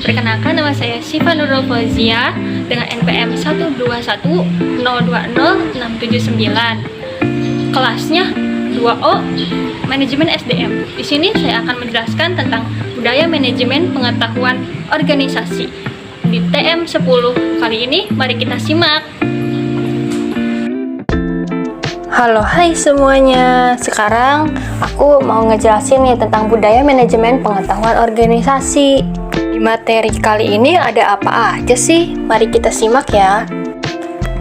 Perkenalkan, nama saya Syifa Nurul Fauzia dengan NPM 12102100679. Kelasnya 2O, Manajemen SDM. Di sini saya akan menjelaskan tentang budaya manajemen pengetahuan organisasi. Di TM 10 kali ini, mari kita simak. Halo, hai semuanya. Sekarang aku mau ngejelasin nih tentang budaya manajemen pengetahuan organisasi. Di materi kali ini ada apa aja sih? Mari kita simak ya.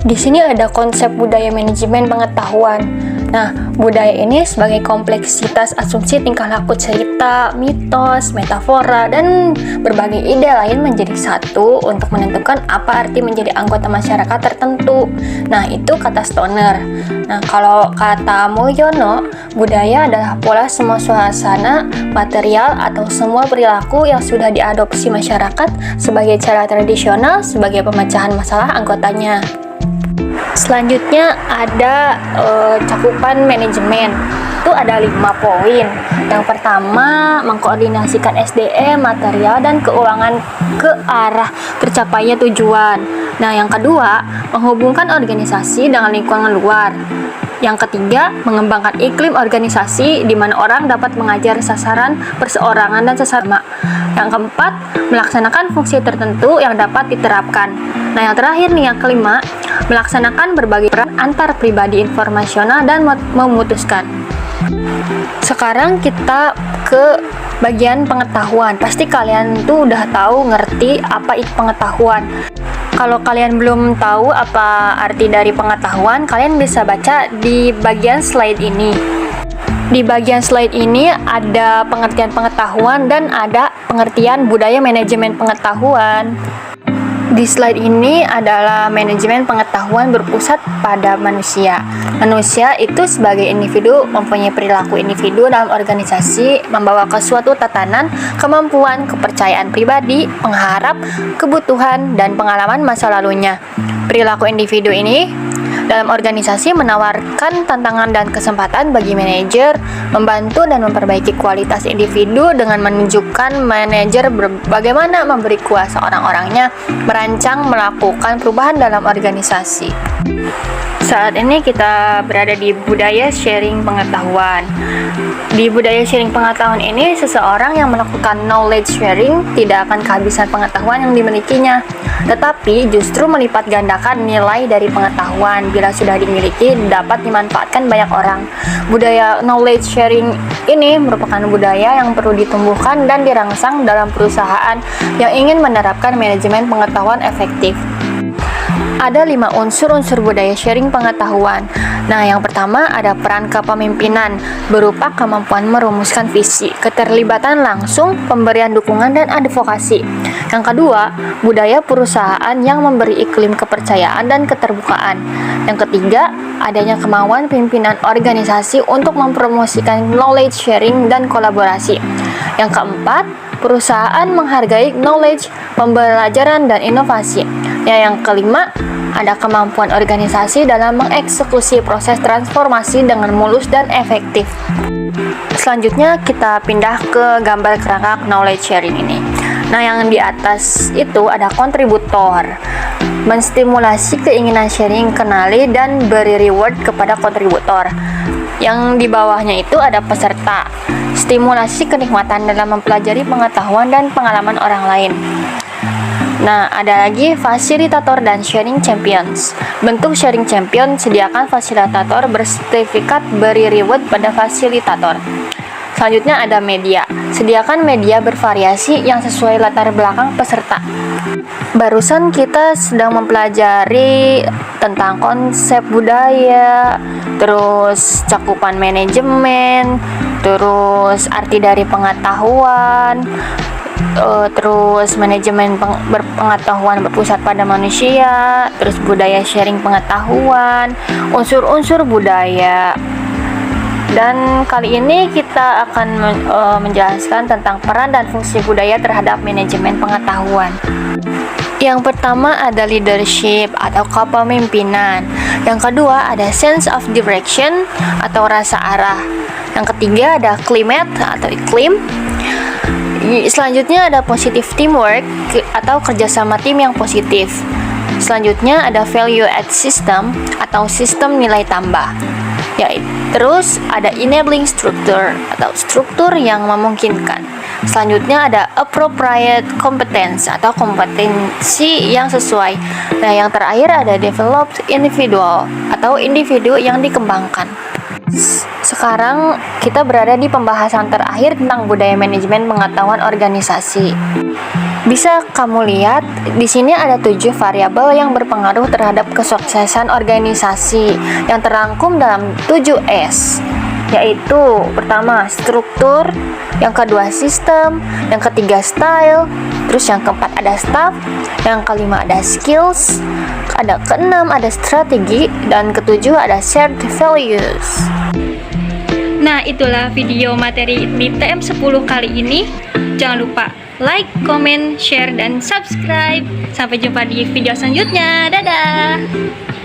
Di sini ada konsep budaya manajemen pengetahuan. Nah, budaya ini sebagai kompleksitas asumsi tingkah laku cerita, mitos, metafora, dan berbagai ide lain menjadi satu untuk menentukan apa arti menjadi anggota masyarakat tertentu. Nah, itu kata Stoner. Nah, kalau kata Mulyono, budaya adalah pola semua suasana, material, atau semua perilaku yang sudah diadopsi masyarakat sebagai cara tradisional sebagai pemecahan masalah anggotanya. Selanjutnya ada cakupan manajemen. Itu ada 5 poin. Yang pertama, mengkoordinasikan SDM, material, dan keuangan ke arah tercapainya tujuan. Nah, yang kedua, menghubungkan organisasi dengan lingkungan luar. Yang ketiga, mengembangkan iklim organisasi di mana orang dapat mengajar sasaran perseorangan dan sesama. Yang keempat, melaksanakan fungsi tertentu yang dapat diterapkan. Nah, yang terakhir nih, yang kelima, melaksanakan berbagai peran antar pribadi informasional dan memutuskan. Sekarang kita ke bagian pengetahuan. Pasti kalian tuh udah tahu, ngerti apa itu pengetahuan. Kalau kalian belum tahu apa arti dari pengetahuan, kalian bisa baca di bagian slide ini. Di bagian slide ini ada pengertian pengetahuan dan ada pengertian budaya manajemen pengetahuan. Di slide ini adalah manajemen pengetahuan berpusat pada manusia. Manusia itu sebagai individu mempunyai perilaku individu dalam organisasi, membawa ke suatu tatanan, kemampuan, kepercayaan pribadi, pengharap, kebutuhan, dan pengalaman masa lalunya. Perilaku individu ini dalam organisasi menawarkan tantangan dan kesempatan bagi manajer, membantu dan memperbaiki kualitas individu dengan menunjukkan manajer bagaimana memberi kuasa orang-orangnya merancang melakukan perubahan dalam organisasi. Saat ini kita berada di budaya sharing pengetahuan. Di budaya sharing pengetahuan ini, seseorang yang melakukan knowledge sharing tidak akan kehabisan pengetahuan yang dimilikinya, tetapi justru melipat gandakan nilai dari pengetahuan bila sudah dimiliki dapat dimanfaatkan banyak orang. Budaya knowledge sharing ini merupakan budaya yang perlu ditumbuhkan dan dirangsang dalam perusahaan yang ingin menerapkan manajemen pengetahuan efektif. Ada 5 unsur-unsur budaya sharing pengetahuan. Nah, yang pertama ada peran kepemimpinan berupa kemampuan merumuskan visi, keterlibatan langsung, pemberian dukungan, dan advokasi. Yang kedua, budaya perusahaan yang memberi iklim kepercayaan dan keterbukaan. Yang ketiga, adanya kemauan pimpinan organisasi untuk mempromosikan knowledge sharing dan kolaborasi. Yang keempat, perusahaan menghargai knowledge, pembelajaran, dan inovasi. Yang kelima, ada kemampuan organisasi dalam mengeksekusi proses transformasi dengan mulus dan efektif. Selanjutnya kita pindah ke gambar kerangka knowledge sharing ini. Nah, yang di atas itu ada kontributor, menstimulasi keinginan sharing, kenali dan beri reward kepada kontributor. Yang di bawahnya itu ada peserta, stimulasi kenikmatan dalam mempelajari pengetahuan dan pengalaman orang lain. Nah, ada lagi fasilitator dan sharing champions. Bentuk sharing champion, sediakan fasilitator bersertifikat beri reward pada fasilitator. Selanjutnya ada media. Sediakan media bervariasi yang sesuai latar belakang peserta. Barusan kita sedang mempelajari tentang konsep budaya, terus cakupan manajemen, terus arti dari pengetahuan, terus manajemen pengetahuan berpusat pada manusia, terus budaya sharing pengetahuan, unsur-unsur budaya. Dan kali ini kita akan menjelaskan tentang peran dan fungsi budaya terhadap manajemen pengetahuan. Yang pertama ada leadership atau kepemimpinan. Yang kedua ada sense of direction atau rasa arah. Yang ketiga ada climate atau iklim. Selanjutnya ada positive teamwork atau kerjasama tim yang positif. Selanjutnya ada value add system atau sistem nilai tambah. Terus ada enabling structure atau struktur yang memungkinkan. Selanjutnya ada appropriate competence atau kompetensi yang sesuai. Nah, yang terakhir ada developed individual atau individu yang dikembangkan. Sekarang kita berada di pembahasan terakhir tentang budaya manajemen pengetahuan organisasi. Bisa kamu lihat, di sini ada 7 variabel yang berpengaruh terhadap kesuksesan organisasi yang terangkum dalam 7S, yaitu pertama struktur, yang kedua sistem, yang ketiga style, terus yang keempat ada staff, yang kelima ada skills, ada keenam ada strategi, dan ketujuh ada shared values. Nah, itulah video materi di TM10 kali ini. Jangan lupa like, comment, share, dan subscribe. Sampai jumpa di video selanjutnya. Dadah!